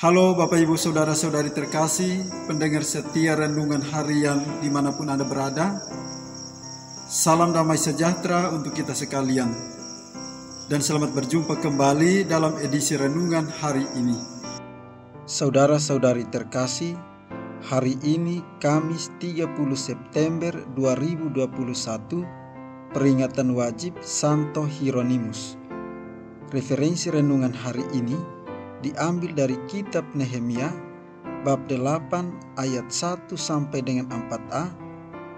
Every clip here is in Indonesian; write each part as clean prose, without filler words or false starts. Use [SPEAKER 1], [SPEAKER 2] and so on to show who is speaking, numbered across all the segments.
[SPEAKER 1] Halo Bapak Ibu Saudara-saudari terkasih, pendengar setia renungan harian dimanapun Anda berada. Salam damai sejahtera untuk kita sekalian. Dan selamat berjumpa kembali dalam edisi renungan hari ini. Saudara-saudari terkasih, hari ini Kamis 30 September 2021, peringatan wajib Santo Hieronymus. Referensi renungan hari ini diambil dari kitab Nehemia bab 8 ayat 1 sampai dengan 4a,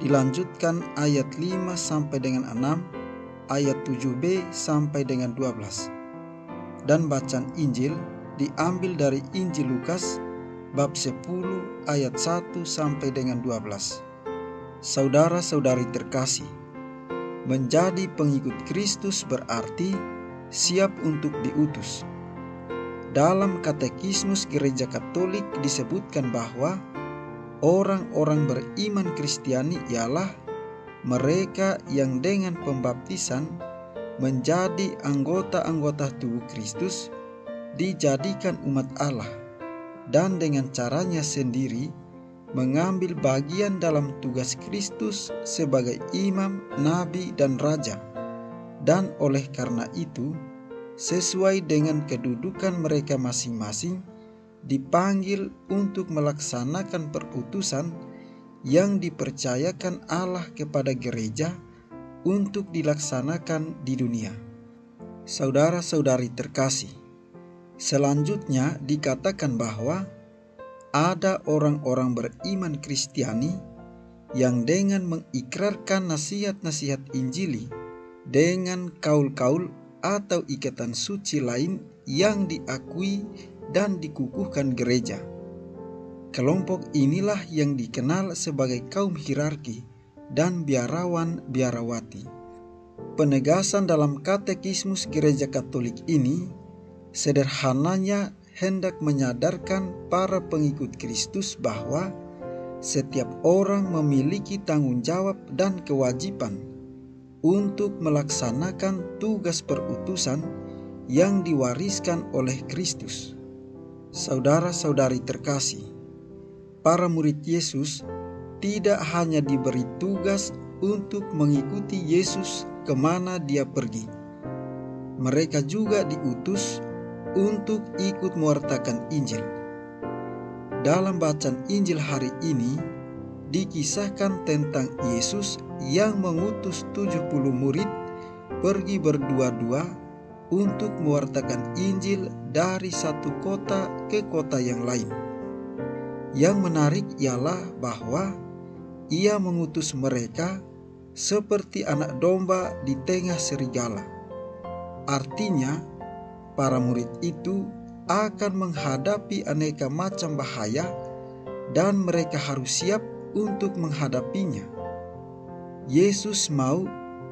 [SPEAKER 1] dilanjutkan ayat 5 sampai dengan 6, ayat 7b sampai dengan 12. Dan bacaan Injil diambil dari Injil Lukas bab 10 ayat 1 sampai dengan 12. Saudara-saudari terkasih, menjadi pengikut Kristus berarti siap untuk diutus. Dalam Katekismus Gereja Katolik disebutkan bahwa orang-orang beriman Kristiani ialah mereka yang dengan pembaptisan menjadi anggota-anggota tubuh Kristus, dijadikan umat Allah, dan dengan caranya sendiri mengambil bagian dalam tugas Kristus sebagai imam, nabi, dan raja. Dan oleh karena itu, sesuai dengan kedudukan mereka masing-masing, dipanggil untuk melaksanakan perutusan yang dipercayakan Allah kepada gereja untuk dilaksanakan di dunia. Saudara-saudari terkasih, selanjutnya dikatakan bahwa ada orang-orang beriman Kristiani yang dengan mengikrarkan nasihat-nasihat Injili dengan kaul-kaul atau ikatan suci lain yang diakui dan dikukuhkan gereja. Kelompok inilah yang dikenal sebagai kaum hierarki dan biarawan-biarawati. Penegasan dalam Katekismus Gereja Katolik ini sederhananya hendak menyadarkan para pengikut Kristus bahwa setiap orang memiliki tanggung jawab dan kewajiban untuk melaksanakan tugas perutusan yang diwariskan oleh Kristus. Saudara-saudari terkasih, para murid Yesus tidak hanya diberi tugas untuk mengikuti Yesus kemana dia pergi. Mereka juga diutus untuk ikut mewartakan Injil. Dalam bacaan Injil hari ini, dikisahkan tentang Yesus yang mengutus 70 murid pergi berdua-dua untuk mewartakan Injil dari satu kota ke kota yang lain. Yang menarik ialah bahwa ia mengutus mereka seperti anak domba di tengah serigala. Artinya, para murid itu akan menghadapi aneka macam bahaya dan mereka harus siap untuk menghadapinya. Yesus mau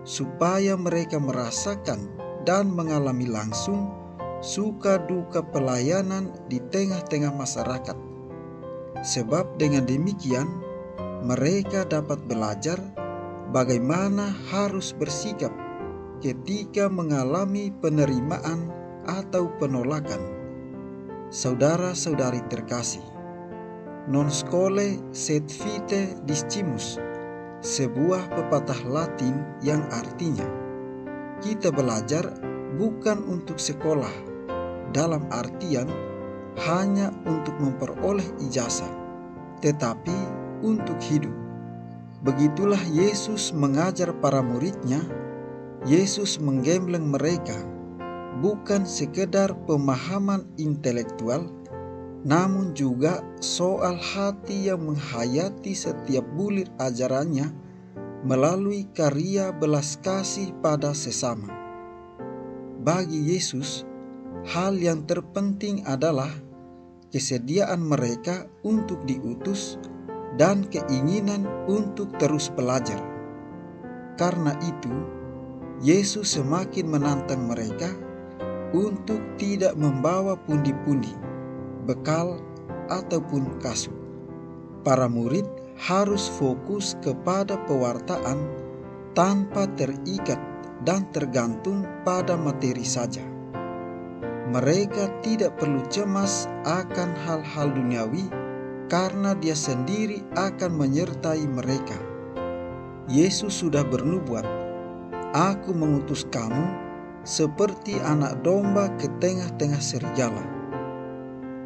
[SPEAKER 1] supaya mereka merasakan dan mengalami langsung suka duka pelayanan di tengah-tengah masyarakat. Sebab dengan demikian mereka dapat belajar bagaimana harus bersikap ketika mengalami penerimaan atau penolakan. Saudara-saudari terkasih, non scole sed vitae discimus, sebuah pepatah Latin yang artinya kita belajar bukan untuk sekolah dalam artian hanya untuk memperoleh ijazah, tetapi untuk hidup. Begitulah Yesus mengajar para muridnya. Yesus menggembleng mereka bukan sekedar pemahaman intelektual, namun juga soal hati yang menghayati setiap bulir ajarannya melalui karya belas kasih pada sesama. Bagi Yesus, hal yang terpenting adalah kesediaan mereka untuk diutus dan keinginan untuk terus belajar. Karena itu, Yesus semakin menantang mereka untuk tidak membawa pundi-pundi, bekal, ataupun kasut. Para murid harus fokus kepada pewartaan tanpa terikat dan tergantung pada materi saja.
[SPEAKER 2] mereka tidak perlu cemas akan hal-hal duniawi, karena Dia sendiri akan menyertai mereka. Yesus sudah bernubuat, "Aku mengutus kamu seperti anak domba ke tengah-tengah serigala."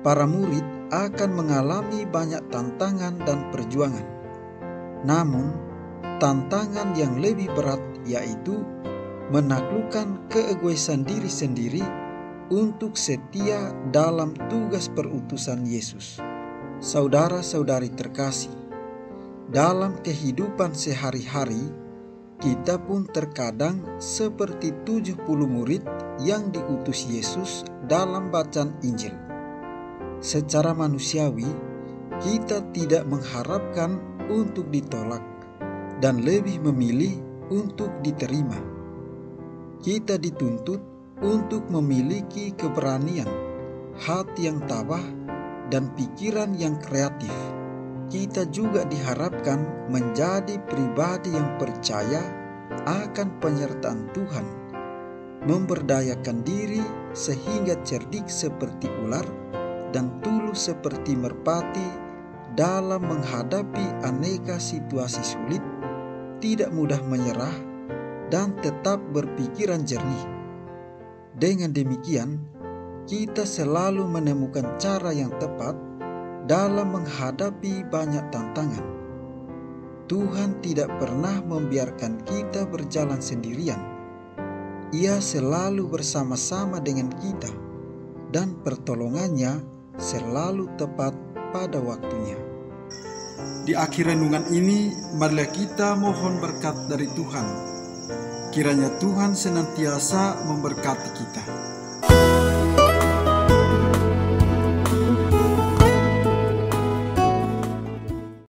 [SPEAKER 2] Para murid akan mengalami banyak tantangan dan perjuangan. Namun, tantangan yang lebih berat yaitu menaklukkan keegoisan diri sendiri untuk setia dalam tugas perutusan Yesus. Saudara-saudari terkasih, dalam kehidupan sehari-hari, kita pun terkadang seperti 70 murid yang diutus Yesus dalam bacaan Injil. Secara manusiawi, kita tidak mengharapkan untuk ditolak dan lebih memilih untuk diterima. Kita dituntut untuk memiliki keberanian, hati yang tabah, dan pikiran yang kreatif. Kita juga diharapkan menjadi pribadi yang percaya akan penyertaan Tuhan, memberdayakan diri sehingga cerdik seperti ular dan tulus seperti merpati dalam menghadapi aneka situasi sulit, tidak mudah menyerah, dan tetap berpikiran jernih. Dengan demikian, kita selalu menemukan cara yang tepat dalam menghadapi banyak tantangan. Tuhan tidak pernah membiarkan kita berjalan sendirian. Ia selalu bersama-sama dengan kita, dan pertolongannya selalu tepat pada waktunya.
[SPEAKER 1] Di akhir renungan ini, marilah kita mohon berkat dari Tuhan. Kiranya Tuhan senantiasa memberkati kita.